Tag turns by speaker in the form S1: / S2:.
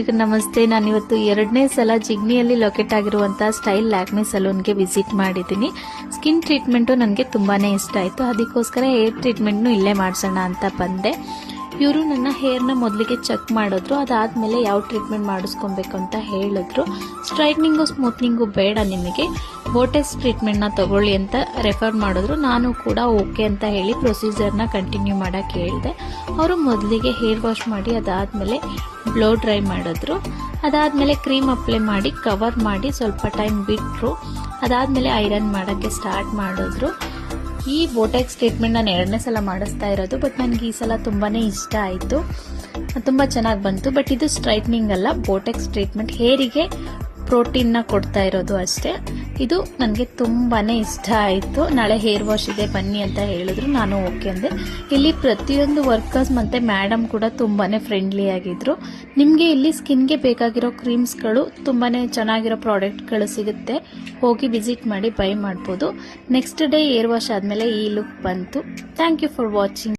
S1: ಈಗ ನಮಸ್ತೆ. ನಾನಿವತ್ತು 2ನೇ ಸಲ ಜಿಗ್ನಿಯಲ್ಲಿ ಲೊಕೇಟ್ ಆಗಿರುವಂತಹ ಸ್ಟೈಲ್ ಲ್ಯಾಕ್ಮೆ ಸಲೂನ್ಗೆ ವಿಸಿಟ್ ಮಾಡಿದ್ದೀನಿ. ಸ್ಕಿನ್ ಟ್ರೀಟ್ಮೆಂಟು ನನಗೆ ತುಂಬಾನೇ ಇಷ್ಟ ಆಯಿತು. ಅದಕ್ಕೋಸ್ಕರ ಹೇರ್ ಟ್ರೀಟ್ಮೆಂಟ್ನು ಇಲ್ಲೇ ಮಾಡಿಸೋಣ ಅಂತ ಬಂದೆ. ಇವರು ನನ್ನ ಹೇರ್ನ ಮೊದಲಿಗೆ ಚೆಕ್ ಮಾಡಿದ್ರು. ಅದಾದಮೇಲೆ ಯಾವ ಟ್ರೀಟ್ಮೆಂಟ್ ಮಾಡಿಸ್ಕೊಬೇಕು ಅಂತ ಹೇಳಿದ್ರು. ಸ್ಟ್ರೈಟ್ನಿಂಗು ಸ್ಮೂತ್ನಿಂಗು ಬೇಡ, ನಿಮಗೆ ಬೋಟೆಕ್ಸ್ ಟ್ರೀಟ್ಮೆಂಟ್ನ ತಗೊಳ್ಳಿ ಅಂತ ರೆಫರ್ ಮಾಡಿದ್ರು. ನಾನು ಕೂಡ ಓಕೆ ಅಂತ ಹೇಳಿ ಪ್ರೊಸೀಜರ್ನ ಕಂಟಿನ್ಯೂ ಮಾಡೋಕ್ಕೆ ಹೇಳಿದೆ. ಅವರು ಮೊದಲಿಗೆ ಹೇರ್ ವಾಶ್ ಮಾಡಿ ಅದಾದಮೇಲೆ ಬ್ಲೋ ಡ್ರೈ ಮಾಡಿದ್ರು. ಅದಾದಮೇಲೆ ಕ್ರೀಮ್ ಅಪ್ಲೈ ಮಾಡಿ ಕವರ್ ಮಾಡಿ ಸ್ವಲ್ಪ ಟೈಮ್ ಬಿಟ್ಟರು. ಅದಾದಮೇಲೆ ಐರನ್ ಮಾಡೋಕ್ಕೆ ಸ್ಟಾರ್ಟ್ ಮಾಡಿದ್ರು. ಈ ಬೋಟೆಕ್ಸ್ ಟ್ರೀಟ್ಮೆಂಟ್ ನಾನು 2ನೇ ಸಲ ಮಾಡಿಸ್ತಾ ಇರೋದು. ಬಟ್ ನನಗೆ ಈ ಸಲ ತುಂಬಾ ಇಷ್ಟ ಆಯಿತು, ತುಂಬ ಚೆನ್ನಾಗಿ ಬಂತು. ಬಟ್ ಇದು ಸ್ಟ್ರೈಟ್ನಿಂಗ್ ಅಲ್ಲ, ಬೋಟೆಕ್ಸ್ ಟ್ರೀಟ್ಮೆಂಟ್. ಹೇರಿಗೆ ಪ್ರೋಟೀನ್ನ ಕೊಡ್ತಾ ಇರೋದು ಅಷ್ಟೇ. ಇದು ನನಗೆ ತುಂಬಾ ಇಷ್ಟ ಆಯಿತು. ನಾಳೆ ಹೇರ್ ವಾಶ್ ಇದೆ ಬನ್ನಿ ಅಂತ ಹೇಳಿದ್ರು. ನಾನು ಓಕೆ ಅಂದೆ. ಇಲ್ಲಿ ಪ್ರತಿಯೊಂದು ವರ್ಕರ್ಸ್ ಮತ್ತು ಮೇಡಮ್ ಕೂಡ ತುಂಬಾ ಫ್ರೆಂಡ್ಲಿ ಆಗಿದ್ರು. ನಿಮಗೆ ಇಲ್ಲಿ ಸ್ಕಿನ್ಗೆ ಬೇಕಾಗಿರೋ ಕ್ರೀಮ್ಸ್ಗಳು ತುಂಬಾ ಚೆನ್ನಾಗಿರೋ ಪ್ರಾಡಕ್ಟ್ಗಳು ಸಿಗುತ್ತೆ. ಹೋಗಿ ವಿಸಿಟ್ ಮಾಡಿ ಬೈ ಮಾಡ್ಬೋದು. ನೆಕ್ಸ್ಟ್ ಡೇ ಹೇರ್ ವಾಶ್ ಆದಮೇಲೆ ಈ ಲುಕ್ ಬಂತು. Thank you for watching.